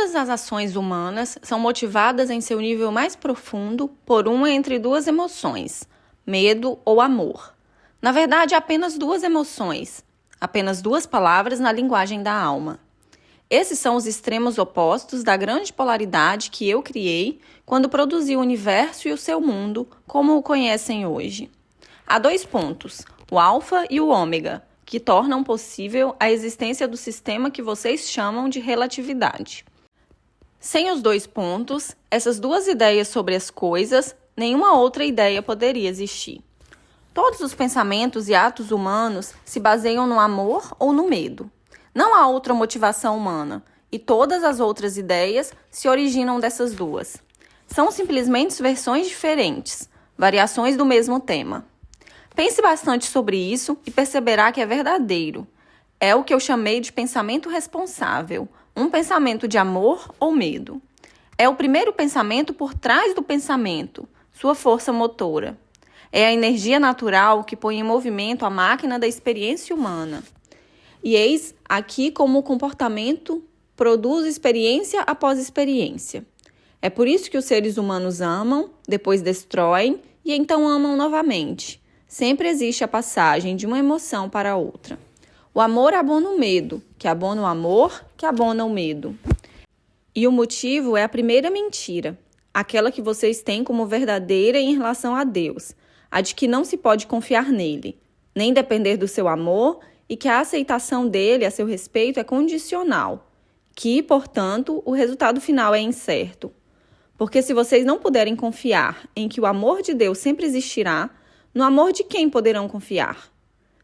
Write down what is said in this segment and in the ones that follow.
Todas as ações humanas são motivadas em seu nível mais profundo por uma entre duas emoções, medo ou amor. Na verdade, apenas duas emoções, apenas duas palavras na linguagem da alma. Esses são os extremos opostos da grande polaridade que eu criei quando produzi o universo e o seu mundo como o conhecem hoje. Há dois pontos, o alfa e o ômega, que tornam possível a existência do sistema que vocês chamam de relatividade. Sem os dois pontos, essas duas ideias sobre as coisas, nenhuma outra ideia poderia existir. Todos os pensamentos e atos humanos se baseiam no amor ou no medo. Não há outra motivação humana, e todas as outras ideias se originam dessas duas. São simplesmente versões diferentes, variações do mesmo tema. Pense bastante sobre isso e perceberá que é verdadeiro. É o que eu chamei de pensamento responsável, um pensamento de amor ou medo. É o primeiro pensamento por trás do pensamento, sua força motora. É a energia natural que põe em movimento a máquina da experiência humana. E eis aqui como o comportamento produz experiência após experiência. É por isso que os seres humanos amam, depois destroem e então amam novamente. Sempre existe a passagem de uma emoção para outra. O amor abona o medo, que abona o amor, que abona o medo. E o motivo é a primeira mentira, aquela que vocês têm como verdadeira em relação a Deus, a de que não se pode confiar nele, nem depender do seu amor e que a aceitação dele a seu respeito é condicional, que, portanto, o resultado final é incerto. Porque se vocês não puderem confiar em que o amor de Deus sempre existirá, no amor de quem poderão confiar?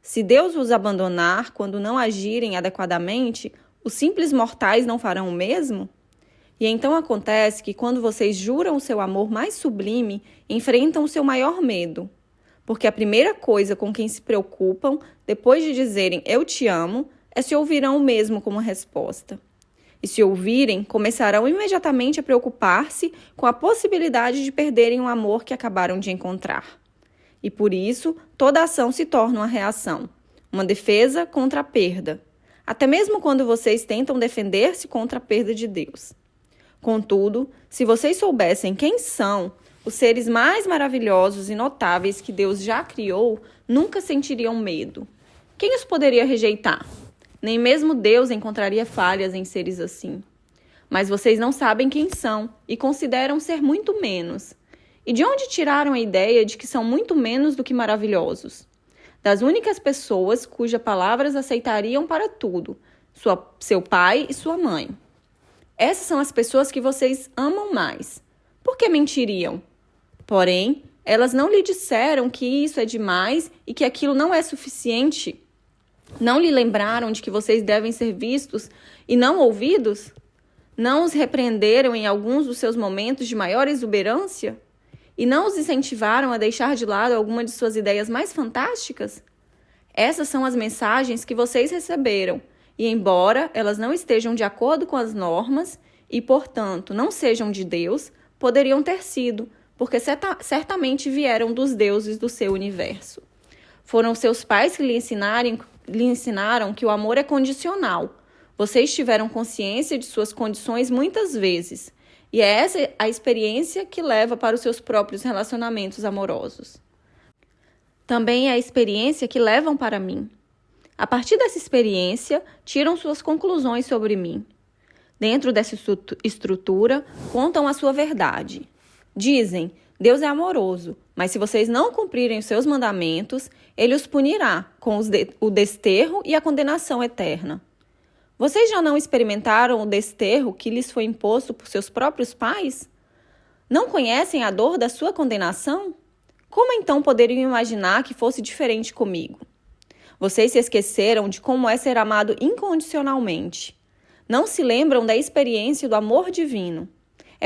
Se Deus vos abandonar quando não agirem adequadamente, os simples mortais não farão o mesmo? E então acontece que quando vocês juram o seu amor mais sublime, enfrentam o seu maior medo. Porque a primeira coisa com quem se preocupam, depois de dizerem eu te amo, é se ouvirão o mesmo como resposta. E se ouvirem, começarão imediatamente a preocupar-se com a possibilidade de perderem o amor que acabaram de encontrar. E por isso, toda ação se torna uma reação, uma defesa contra a perda. Até mesmo quando vocês tentam defender-se contra a perda de Deus. Contudo, se vocês soubessem quem são, os seres mais maravilhosos e notáveis que Deus já criou nunca sentiriam medo. Quem os poderia rejeitar? Nem mesmo Deus encontraria falhas em seres assim. Mas vocês não sabem quem são e consideram ser muito menos. E de onde tiraram a ideia de que são muito menos do que maravilhosos? Das únicas pessoas cujas palavras aceitariam para tudo, seu pai e sua mãe. Essas são as pessoas que vocês amam mais. Por que mentiriam? Porém, elas não lhe disseram que isso é demais e que aquilo não é suficiente? Não lhe lembraram de que vocês devem ser vistos e não ouvidos? Não os repreenderam em alguns dos seus momentos de maior exuberância? E não os incentivaram a deixar de lado alguma de suas ideias mais fantásticas? Essas são as mensagens que vocês receberam, e embora elas não estejam de acordo com as normas e, portanto, não sejam de Deus, poderiam ter sido, porque certamente vieram dos deuses do seu universo. Foram seus pais que lhe ensinaram que o amor é condicional. Vocês tiveram consciência de suas condições muitas vezes, e é essa a experiência que leva para os seus próprios relacionamentos amorosos. Também é a experiência que levam para mim. A partir dessa experiência, tiram suas conclusões sobre mim. Dentro dessa estrutura, contam a sua verdade. Dizem, Deus é amoroso, mas se vocês não cumprirem os seus mandamentos, Ele os punirá com o desterro e a condenação eterna. Vocês já não experimentaram o desterro que lhes foi imposto por seus próprios pais? Não conhecem a dor da sua condenação? Como então poderiam imaginar que fosse diferente comigo? Vocês se esqueceram de como é ser amado incondicionalmente. Não se lembram da experiência do amor divino.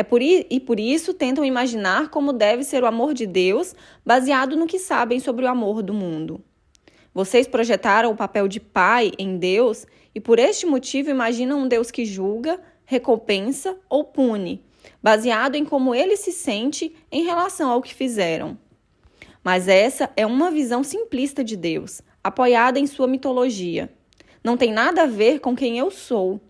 Por isso tentam imaginar como deve ser o amor de Deus, baseado no que sabem sobre o amor do mundo. Vocês projetaram o papel de pai em Deus e por este motivo imaginam um Deus que julga, recompensa ou pune, baseado em como ele se sente em relação ao que fizeram. Mas essa é uma visão simplista de Deus, apoiada em sua mitologia. Não tem nada a ver com quem eu sou.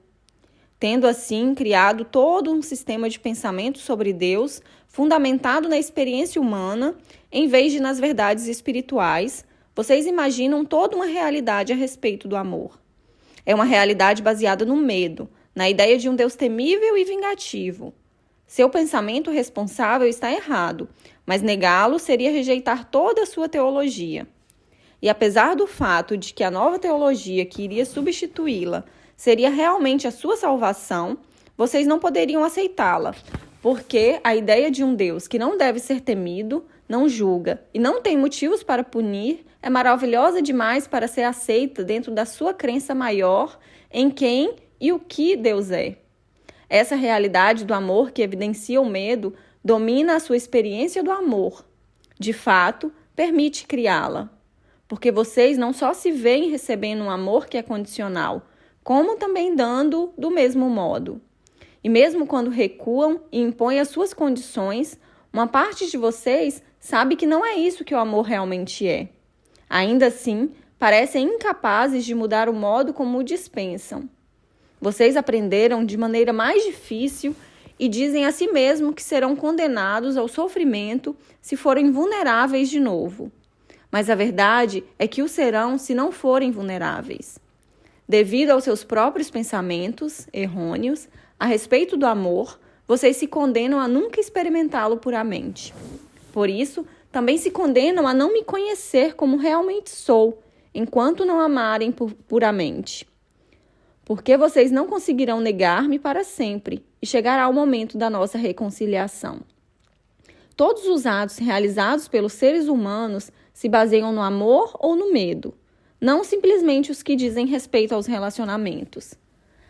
tendo assim criado todo um sistema de pensamento sobre Deus, fundamentado na experiência humana, em vez de nas verdades espirituais. Vocês imaginam toda uma realidade a respeito do amor. É uma realidade baseada no medo, na ideia de um Deus temível e vingativo. Seu pensamento responsável está errado, mas negá-lo seria rejeitar toda a sua teologia. E apesar do fato de que a nova teologia que iria substituí-la seria realmente a sua salvação, vocês não poderiam aceitá-la, porque a ideia de um Deus que não deve ser temido, não julga e não tem motivos para punir é maravilhosa demais para ser aceita dentro da sua crença maior em quem e o que Deus é. Essa realidade do amor que evidencia o medo domina a sua experiência do amor. De fato, permite criá-la. Porque vocês não só se veem recebendo um amor que é condicional, como também dando do mesmo modo. E mesmo quando recuam e impõem as suas condições, uma parte de vocês sabe que não é isso que o amor realmente é. Ainda assim, parecem incapazes de mudar o modo como o dispensam. Vocês aprenderam de maneira mais difícil e dizem a si mesmos que serão condenados ao sofrimento se forem vulneráveis de novo. Mas a verdade é que o serão se não forem vulneráveis. Devido aos seus próprios pensamentos errôneos a respeito do amor, vocês se condenam a nunca experimentá-lo puramente. Por isso, também se condenam a não me conhecer como realmente sou, enquanto não amarem puramente. Porque vocês não conseguirão negar-me para sempre e chegará o momento da nossa reconciliação. Todos os atos realizados pelos seres humanos se baseiam no amor ou no medo, não simplesmente os que dizem respeito aos relacionamentos.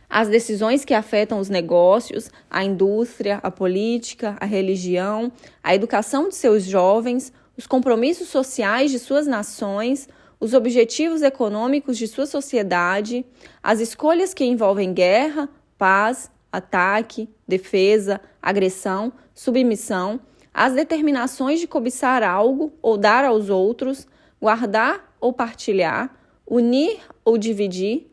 As decisões que afetam os negócios, a indústria, a política, a religião, a educação de seus jovens, os compromissos sociais de suas nações, os objetivos econômicos de sua sociedade, as escolhas que envolvem guerra, paz, ataque, defesa, agressão, submissão, as determinações de cobiçar algo ou dar aos outros, guardar ou partilhar, unir ou dividir,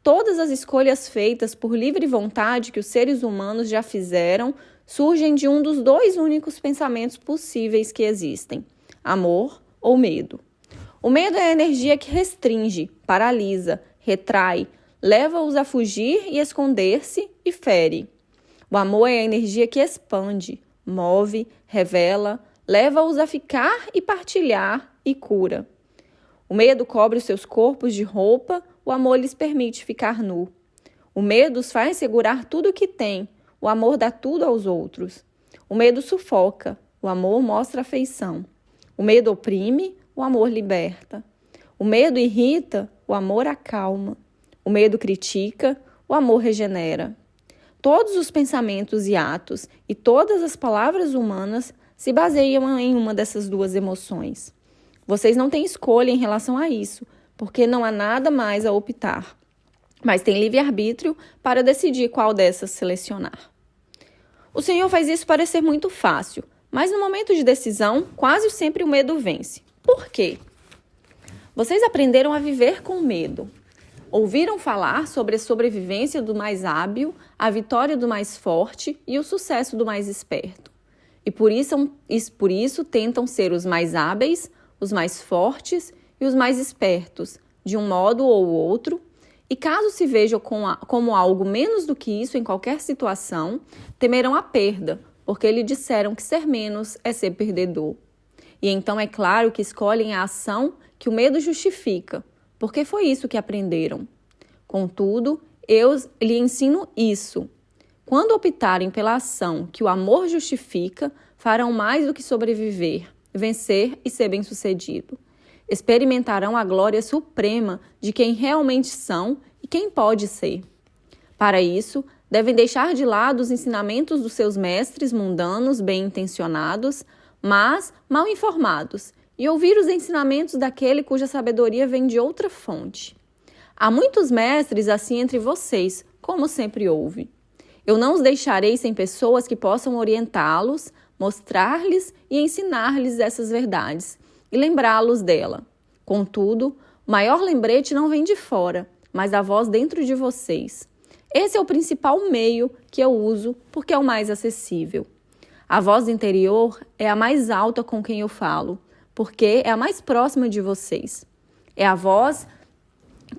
todas as escolhas feitas por livre vontade que os seres humanos já fizeram surgem de um dos dois únicos pensamentos possíveis que existem: amor ou medo. O medo é a energia que restringe, paralisa, retrai, leva-os a fugir e esconder-se e fere. O amor é a energia que expande, move, revela, leva-os a ficar e partilhar e cura. O medo cobre os seus corpos de roupa, o amor lhes permite ficar nu. O medo os faz segurar tudo o que tem, o amor dá tudo aos outros. O medo sufoca, o amor mostra afeição. O medo oprime, o amor liberta. O medo irrita, o amor acalma. O medo critica, o amor regenera. Todos os pensamentos e atos e todas as palavras humanas se baseiam em uma dessas duas emoções. Vocês não têm escolha em relação a isso, porque não há nada mais a optar. Mas têm livre-arbítrio para decidir qual dessas selecionar. O Senhor faz isso parecer muito fácil, mas no momento de decisão, quase sempre o medo vence. Por quê? Vocês aprenderam a viver com medo. Ouviram falar sobre a sobrevivência do mais hábil, a vitória do mais forte e o sucesso do mais esperto. E por isso tentam ser os mais hábeis, os mais fortes e os mais espertos, de um modo ou outro, e caso se vejam como algo menos do que isso em qualquer situação, temerão a perda, porque lhe disseram que ser menos é ser perdedor. E então é claro que escolhem a ação que o medo justifica, porque foi isso que aprenderam. Contudo, eu lhe ensino isso. Quando optarem pela ação que o amor justifica, farão mais do que sobreviver, vencer e ser bem-sucedido. Experimentarão a glória suprema de quem realmente são e quem pode ser. Para isso, devem deixar de lado os ensinamentos dos seus mestres mundanos bem-intencionados, mas mal informados, e ouvir os ensinamentos daquele cuja sabedoria vem de outra fonte. Há muitos mestres assim entre vocês, como sempre houve. Eu não os deixarei sem pessoas que possam orientá-los, mostrar-lhes e ensinar-lhes essas verdades, e lembrá-los dela. Contudo, o maior lembrete não vem de fora, mas da voz dentro de vocês. Esse é o principal meio que eu uso porque é o mais acessível. A voz interior é a mais alta com quem eu falo, porque é a mais próxima de vocês. É a voz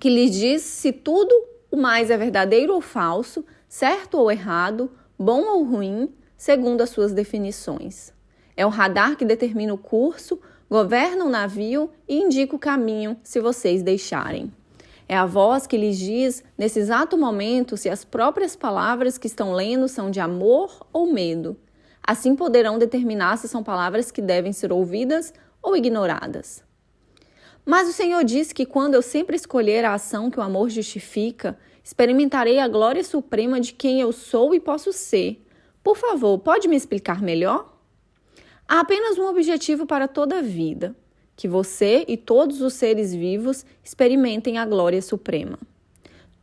que lhes diz se tudo o mais é verdadeiro ou falso, certo ou errado, bom ou ruim, segundo as suas definições. É o radar que determina o curso, governa o navio e indica o caminho se vocês deixarem. É a voz que lhes diz, nesse exato momento, se as próprias palavras que estão lendo são de amor ou medo. Assim poderão determinar se são palavras que devem ser ouvidas ou ignoradas. Mas o Senhor diz que quando eu sempre escolher a ação que o amor justifica, experimentarei a glória suprema de quem eu sou e posso ser. Por favor, pode me explicar melhor? Há apenas um objetivo para toda a vida: que você e todos os seres vivos experimentem a glória suprema.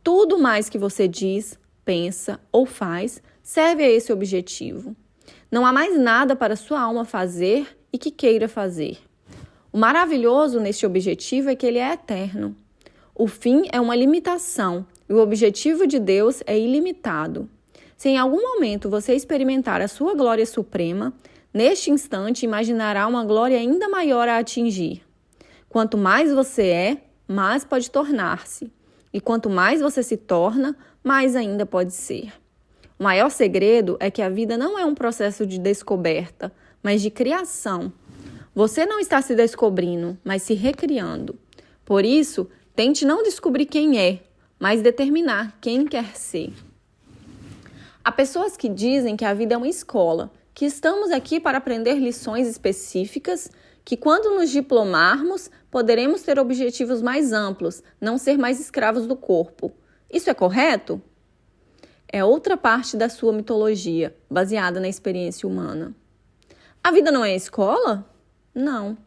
Tudo mais que você diz, pensa ou faz serve a esse objetivo. Não há mais nada para sua alma fazer e que queira fazer. O maravilhoso neste objetivo é que ele é eterno. O fim é uma limitação e o objetivo de Deus é ilimitado. Se em algum momento você experimentar a sua glória suprema, neste instante imaginará uma glória ainda maior a atingir. Quanto mais você é, mais pode tornar-se. E quanto mais você se torna, mais ainda pode ser. O maior segredo é que a vida não é um processo de descoberta, mas de criação. Você não está se descobrindo, mas se recriando. Por isso, tente não descobrir quem é, mas determinar quem quer ser. Há pessoas que dizem que a vida é uma escola, que estamos aqui para aprender lições específicas, que quando nos diplomarmos, poderemos ter objetivos mais amplos, não ser mais escravos do corpo. Isso é correto? É outra parte da sua mitologia, baseada na experiência humana. A vida não é escola? Não.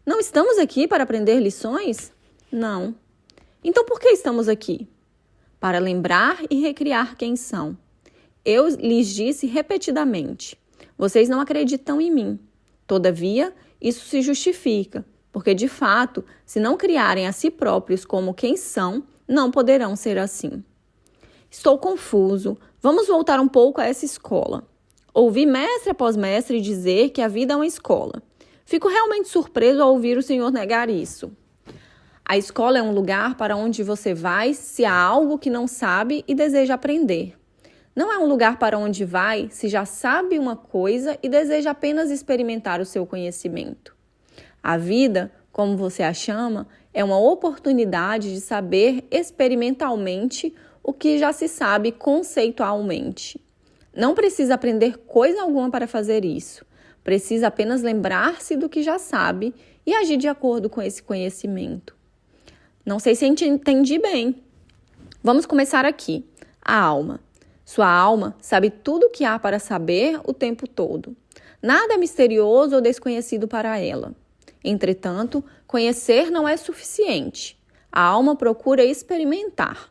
Não estamos aqui para aprender lições? Não. Então por que estamos aqui? Para lembrar e recriar quem são. Eu lhes disse repetidamente: vocês não acreditam em mim. Todavia, isso se justifica, porque de fato, se não criarem a si próprios como quem são, não poderão ser assim. Estou confuso. Vamos voltar um pouco a essa escola. Ouvi mestre após mestre dizer que a vida é uma escola. Fico realmente surpreso ao ouvir o senhor negar isso. A escola é um lugar para onde você vai se há algo que não sabe e deseja aprender. Não é um lugar para onde vai se já sabe uma coisa e deseja apenas experimentar o seu conhecimento. A vida, como você a chama, é uma oportunidade de saber experimentalmente o que já se sabe conceitualmente. Não precisa aprender coisa alguma para fazer isso. Precisa apenas lembrar-se do que já sabe e agir de acordo com esse conhecimento. Não sei se entendi bem. Vamos começar aqui. A alma. Sua alma sabe tudo o que há para saber o tempo todo. Nada é misterioso ou desconhecido para ela. Entretanto, conhecer não é suficiente. A alma procura experimentar.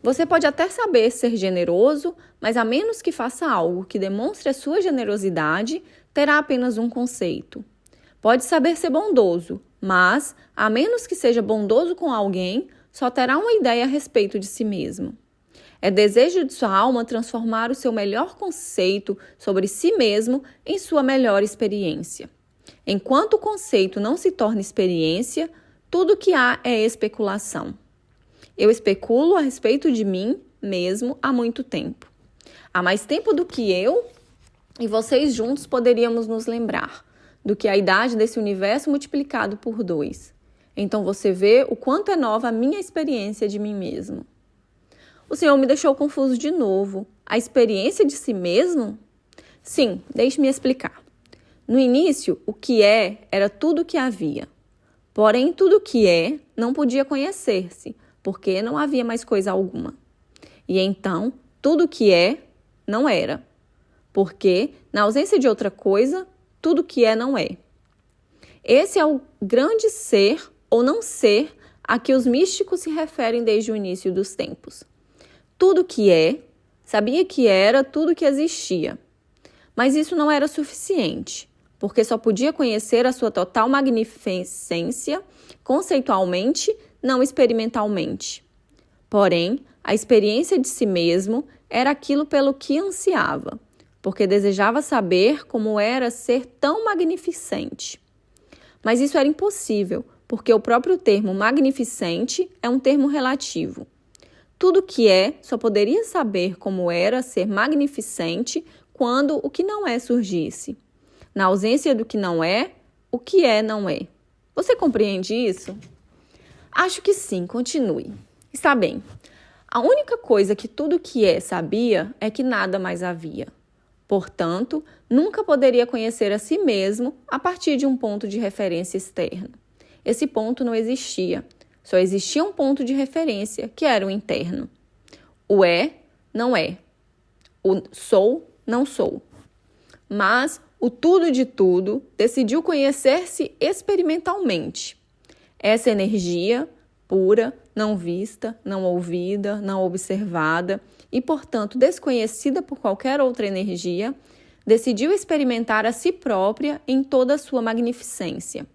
Você pode até saber ser generoso, mas a menos que faça algo que demonstre a sua generosidade, terá apenas um conceito. Pode saber ser bondoso, mas, a menos que seja bondoso com alguém, só terá uma ideia a respeito de si mesmo. É desejo de sua alma transformar o seu melhor conceito sobre si mesmo em sua melhor experiência. Enquanto o conceito não se torna experiência, tudo que há é especulação. Eu especulo a respeito de mim mesmo há muito tempo. Há mais tempo do que eu e vocês juntos poderíamos nos lembrar, do que a idade desse universo multiplicado por 2. Então você vê o quanto é nova a minha experiência de mim mesmo. O Senhor me deixou confuso de novo. A experiência de si mesmo? Sim, deixe-me explicar. No início, o que era tudo o que havia. Porém, tudo o que é não podia conhecer-se, porque não havia mais coisa alguma. E então, tudo o que é, não era. Porque, na ausência de outra coisa, tudo o que é não é. Esse é o grande ser ou não ser a que os místicos se referem desde o início dos tempos. Tudo que sabia que era tudo que existia. Mas isso não era suficiente, porque só podia conhecer a sua total magnificência conceitualmente, não experimentalmente. Porém, A experiência de si mesmo era aquilo pelo que ansiava, porque desejava saber como era ser tão magnificente. Mas isso era impossível, porque o próprio termo magnificente é um termo relativo. Tudo que é só poderia saber como era ser magnificente quando o que não é surgisse. Na ausência do que não é, o que é não é. Você compreende isso? Acho que sim, continue. Está bem. A única coisa que tudo que é sabia é que nada mais havia. Portanto, nunca poderia conhecer a si mesmo a partir de um ponto de referência externo. Esse ponto não existia. Só existia um ponto de referência, que era o interno. O é, não é. O sou, não sou. Mas o tudo de tudo decidiu conhecer-se experimentalmente. Essa energia pura, não vista, não ouvida, não observada e, portanto, desconhecida por qualquer outra energia, decidiu experimentar a si própria em toda a sua magnificência.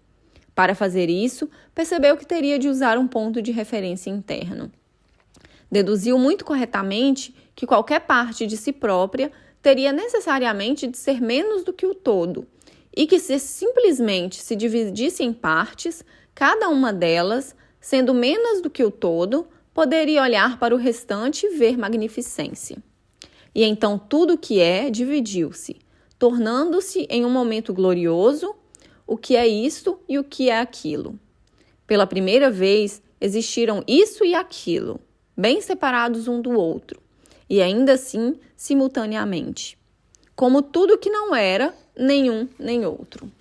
Para fazer isso, percebeu que teria de usar um ponto de referência interno. Deduziu muito corretamente que qualquer parte de si própria teria necessariamente de ser menos do que o todo, e que se simplesmente se dividisse em partes, cada uma delas, sendo menos do que o todo, poderia olhar para o restante e ver magnificência. E então tudo o que é dividiu-se, tornando-se em um momento glorioso o que é isto e o que é aquilo. Pela primeira vez, existiram isso e aquilo, bem separados um do outro, e ainda assim simultaneamente, como tudo que não era nenhum nem outro.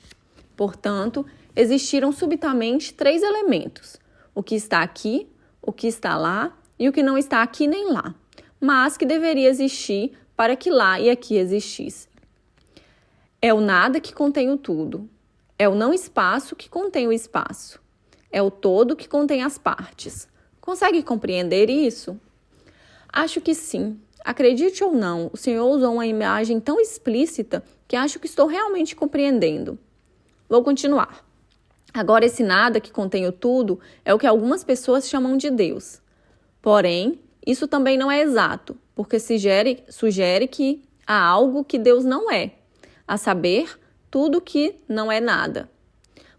Portanto, existiram subitamente 3 elementos: o que está aqui, o que está lá e o que não está aqui nem lá, mas que deveria existir para que lá e aqui existisse. É o nada que contém o tudo. É o não espaço que contém o espaço. É o todo que contém as partes. Consegue compreender isso? Acho que sim. Acredite ou não, o Senhor usou uma imagem tão explícita que acho que estou realmente compreendendo. Vou continuar. Agora, esse nada que contém o tudo é o que algumas pessoas chamam de Deus. Porém, isso também não é exato, porque sugere que há algo que Deus não é, a saber, tudo que não é nada.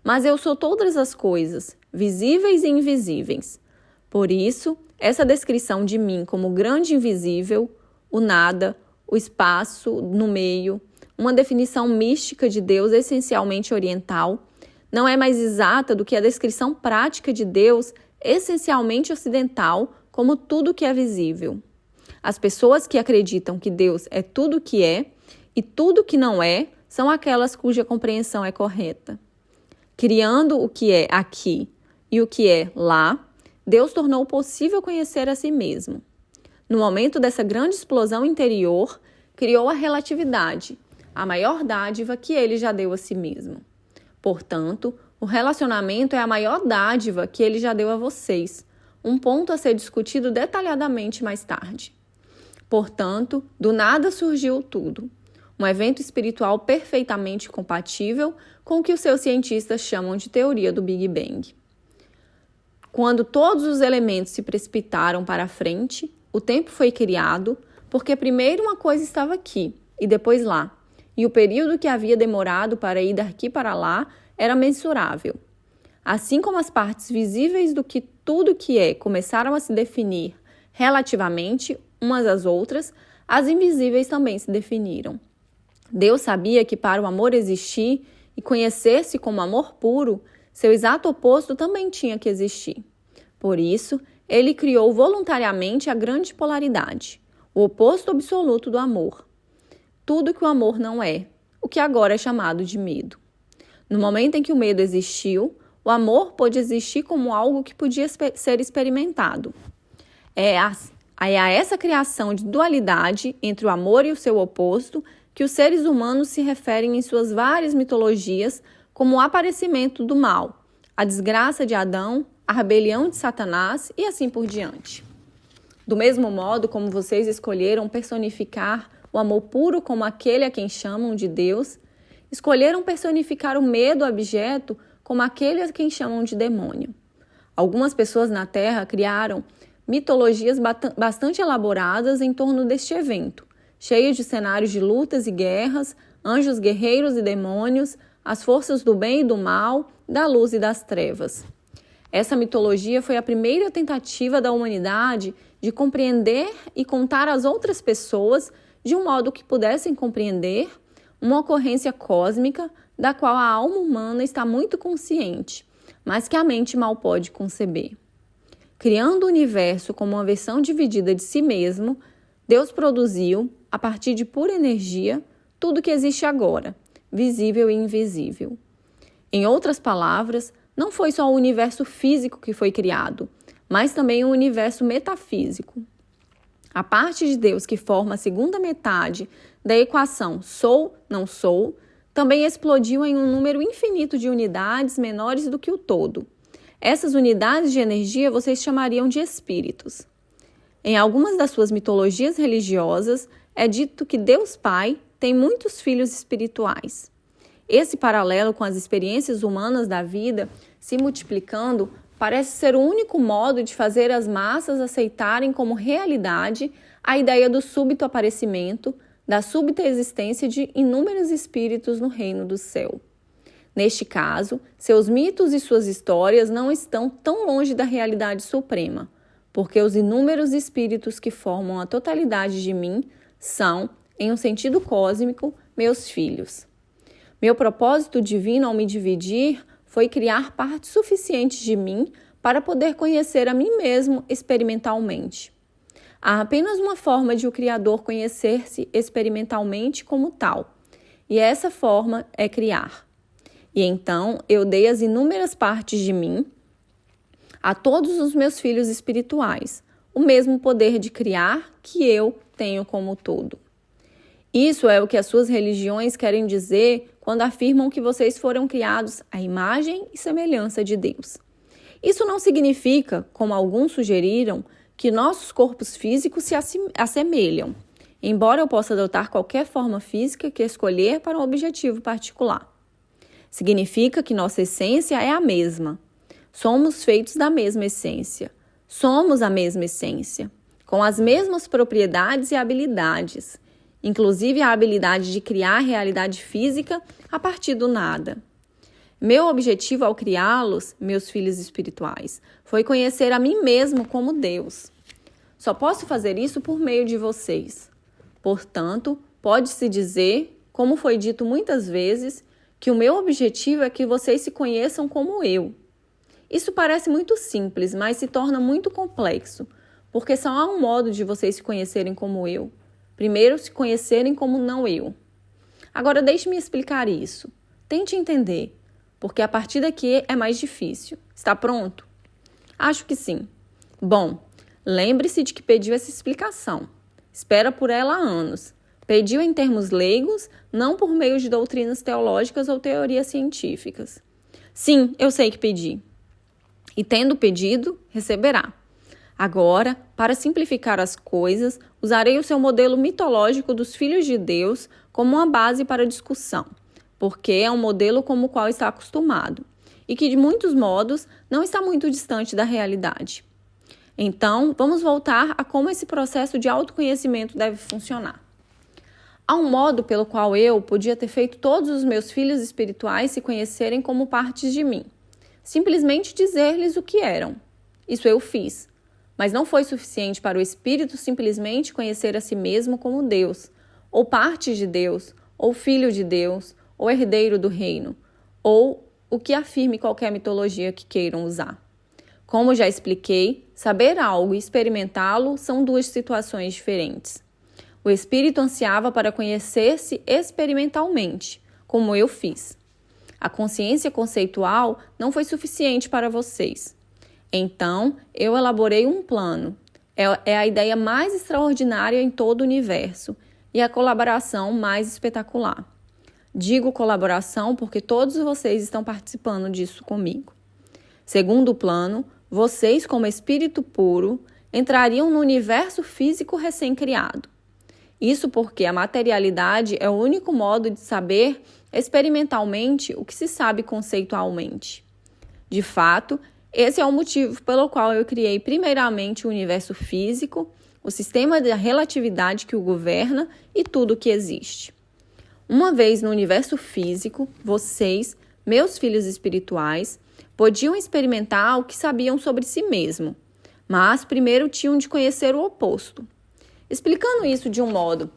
Mas eu sou todas as coisas, visíveis e invisíveis. Por isso, essa descrição de mim como grande invisível, o nada, o espaço no meio, uma definição mística de Deus essencialmente oriental, não é mais exata do que a descrição prática de Deus essencialmente ocidental, como tudo que é visível. As pessoas que acreditam que Deus é tudo que é e tudo que não é são aquelas cuja compreensão é correta. Criando o que é aqui e o que é lá, Deus tornou possível conhecer a si mesmo. No momento dessa grande explosão interior, criou a relatividade, a maior dádiva que ele já deu a si mesmo. Portanto, o relacionamento é a maior dádiva que ele já deu a vocês, um ponto a ser discutido detalhadamente mais tarde. Portanto, do nada surgiu tudo, um evento espiritual perfeitamente compatível com o que os seus cientistas chamam de teoria do Big Bang. Quando todos os elementos se precipitaram para a frente, o tempo foi criado, porque primeiro uma coisa estava aqui e depois lá, e o período que havia demorado para ir daqui para lá era mensurável. Assim como as partes visíveis do que tudo que é começaram a se definir relativamente umas às outras, as invisíveis também se definiram. Deus sabia que para o amor existir e conhecer-se como amor puro, seu exato oposto também tinha que existir. Por isso, ele criou voluntariamente a grande polaridade, o oposto absoluto do amor. Tudo que o amor não é, o que agora é chamado de medo. No momento em que o medo existiu, o amor pôde existir como algo que podia ser experimentado. É a essa criação de dualidade entre o amor e o seu oposto que os seres humanos se referem em suas várias mitologias como o aparecimento do mal, a desgraça de Adão, a rebelião de Satanás e assim por diante. Do mesmo modo como vocês escolheram personificar o amor puro como aquele a quem chamam de Deus, escolheram personificar o medo abjeto como aquele a quem chamam de demônio. Algumas pessoas na Terra criaram mitologias bastante elaboradas em torno deste evento, cheias de cenários de lutas e guerras, anjos guerreiros e demônios, as forças do bem e do mal, da luz e das trevas. Essa mitologia foi a primeira tentativa da humanidade de compreender e contar às outras pessoas, de um modo que pudessem compreender, uma ocorrência cósmica da qual a alma humana está muito consciente, mas que a mente mal pode conceber. Criando o universo como uma versão dividida de si mesmo, Deus produziu, a partir de pura energia, tudo que existe agora, visível e invisível. Em outras palavras, não foi só o universo físico que foi criado, mas também o universo metafísico. A parte de Deus que forma a segunda metade da equação sou, não sou, também explodiu em um número infinito de unidades menores do que o todo. Essas unidades de energia vocês chamariam de espíritos. Em algumas das suas mitologias religiosas, é dito que Deus Pai tem muitos filhos espirituais. Esse paralelo com as experiências humanas da vida se multiplicando parece ser o único modo de fazer as massas aceitarem como realidade a ideia do súbito aparecimento, da súbita existência de inúmeros espíritos no reino do céu. Neste caso, seus mitos e suas histórias não estão tão longe da realidade suprema, porque os inúmeros espíritos que formam a totalidade de mim são, em um sentido cósmico, meus filhos. Meu propósito divino ao me dividir foi criar partes suficientes de mim para poder conhecer a mim mesmo experimentalmente. Há apenas uma forma de o Criador conhecer-se experimentalmente como tal, e essa forma é criar. E então eu dei as inúmeras partes de mim a todos os meus filhos espirituais, o mesmo poder de criar que eu tenho como todo. Isso é o que as suas religiões querem dizer quando afirmam que vocês foram criados à imagem e semelhança de Deus. Isso não significa, como alguns sugeriram, que nossos corpos físicos se assemelham, embora eu possa adotar qualquer forma física que escolher para um objetivo particular. Significa que nossa essência é a mesma. Somos feitos da mesma essência. Somos a mesma essência, com as mesmas propriedades e habilidades, inclusive a habilidade de criar realidade física a partir do nada. Meu objetivo ao criá-los, meus filhos espirituais, foi conhecer a mim mesmo como Deus. Só posso fazer isso por meio de vocês. Portanto, pode-se dizer, como foi dito muitas vezes, que o meu objetivo é que vocês se conheçam como eu. Isso parece muito simples, mas se torna muito complexo, porque só há um modo de vocês se conhecerem como eu. Primeiro, se conhecerem como não eu. Agora, deixe-me explicar isso. Tente entender, porque a partir daqui é mais difícil. Está pronto? Acho que sim. Bom, lembre-se de que pediu essa explicação. Espera por ela há anos. Pediu em termos leigos, não por meio de doutrinas teológicas ou teorias científicas. Sim, eu sei que pedi. E tendo pedido, receberá. Agora, para simplificar as coisas, usarei o seu modelo mitológico dos filhos de Deus como uma base para discussão, porque é um modelo com o qual está acostumado e que, de muitos modos, não está muito distante da realidade. Então, vamos voltar a como esse processo de autoconhecimento deve funcionar. Há um modo pelo qual eu podia ter feito todos os meus filhos espirituais se conhecerem como partes de mim. Simplesmente dizer-lhes o que eram. Isso eu fiz. Mas não foi suficiente para o espírito simplesmente conhecer a si mesmo como Deus, ou parte de Deus, ou filho de Deus, ou herdeiro do reino, ou o que afirme qualquer mitologia que queiram usar. Como já expliquei, saber algo e experimentá-lo são duas situações diferentes. O espírito ansiava para conhecer-se experimentalmente, como eu fiz. A consciência conceitual não foi suficiente para vocês. Então, eu elaborei um plano. É a ideia mais extraordinária em todo o universo e a colaboração mais espetacular. Digo colaboração porque todos vocês estão participando disso comigo. Segundo o plano, vocês, como espírito puro, entrariam no universo físico recém-criado. Isso porque a materialidade é o único modo de saber experimentalmente o que se sabe conceitualmente. De fato, Esse é o motivo pelo qual eu criei primeiramente o universo físico, o sistema da relatividade que o governa e tudo o que existe. Uma vez no universo físico, vocês, meus filhos espirituais, podiam experimentar o que sabiam sobre si mesmo, mas primeiro tinham de conhecer o oposto. Explicando isso de um modo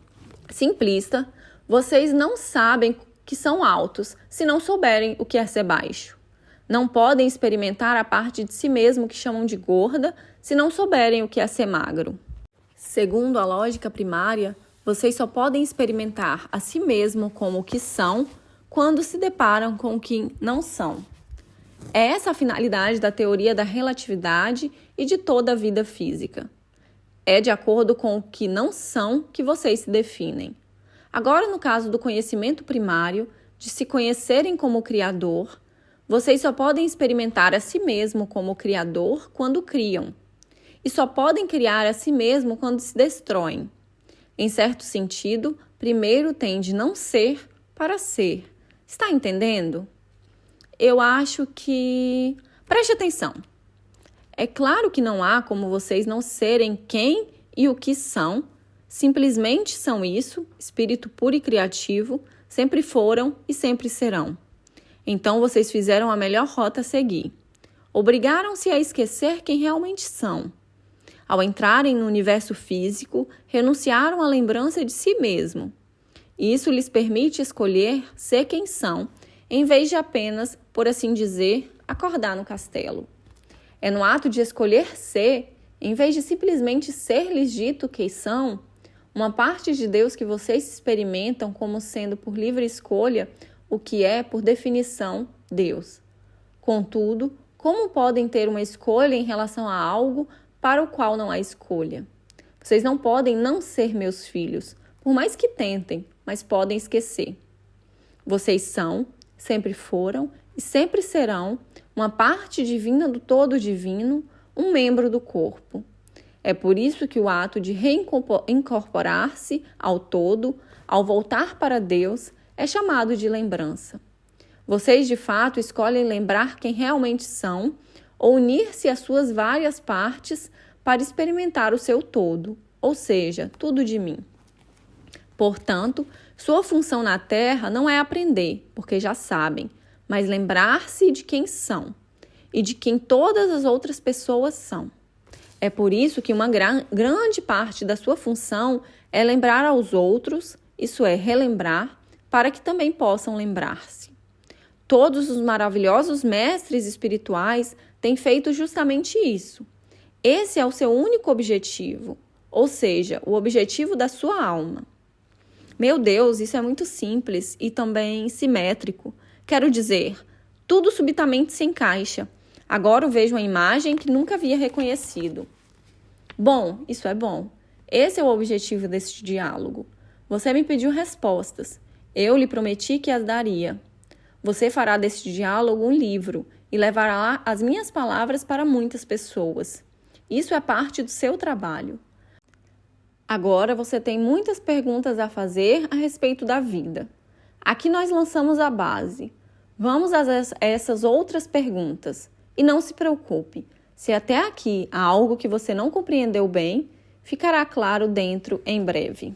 simplista, vocês não sabem que são altos se não souberem o que é ser baixo. Não podem experimentar a parte de si mesmo que chamam de gorda se não souberem o que é ser magro. Segundo a lógica primária, vocês só podem experimentar a si mesmo como o que são quando se deparam com o que não são. É essa a finalidade da teoria da relatividade e de toda a vida física. É de acordo com o que não são que vocês se definem. Agora, no caso do conhecimento primário, de se conhecerem como Criador, vocês só podem experimentar a si mesmo como Criador quando criam. E só podem criar a si mesmo quando se destroem. Em certo sentido, primeiro tem de não ser para ser. Está entendendo? Eu acho que... Preste atenção. É claro que não há como vocês não serem quem e o que são. Simplesmente são isso, espírito puro e criativo, sempre foram e sempre serão. Então vocês fizeram a melhor rota a seguir. Obrigaram-se a esquecer quem realmente são. Ao entrarem no universo físico, renunciaram à lembrança de si mesmo. Isso lhes permite escolher ser quem são, em vez de apenas, por assim dizer, acordar no castelo. É no ato de escolher ser, em vez de simplesmente ser-lhes dito quem são, uma parte de Deus que vocês experimentam como sendo por livre escolha o que é, por definição, Deus. Contudo, como podem ter uma escolha em relação a algo para o qual não há escolha? Vocês não podem não ser meus filhos, por mais que tentem, mas podem esquecer. Vocês são, sempre foram e sempre serão uma parte divina do todo divino, um membro do corpo. É por isso que o ato de reincorporar-se ao todo, ao voltar para Deus, é chamado de lembrança. Vocês, de fato, escolhem lembrar quem realmente são ou unir-se às suas várias partes para experimentar o seu todo, ou seja, tudo de mim. Portanto, sua função na Terra não é aprender, porque já sabem, mas lembrar-se de quem são e de quem todas as outras pessoas são. É por isso que uma grande parte da sua função é lembrar aos outros, isso é, relembrar, para que também possam lembrar-se. Todos os maravilhosos mestres espirituais têm feito justamente isso. Esse é o seu único objetivo, ou seja, o objetivo da sua alma. Meu Deus, isso é muito simples e também simétrico. Quero dizer, tudo subitamente se encaixa. Agora eu vejo uma imagem que nunca havia reconhecido. Bom, isso é bom. Esse é o objetivo deste diálogo. Você me pediu respostas. Eu lhe prometi que as daria. Você fará deste diálogo um livro e levará as minhas palavras para muitas pessoas. Isso é parte do seu trabalho. Agora você tem muitas perguntas a fazer a respeito da vida. Aqui nós lançamos a base. Vamos a essas outras perguntas. E não se preocupe, se até aqui há algo que você não compreendeu bem, ficará claro dentro em breve.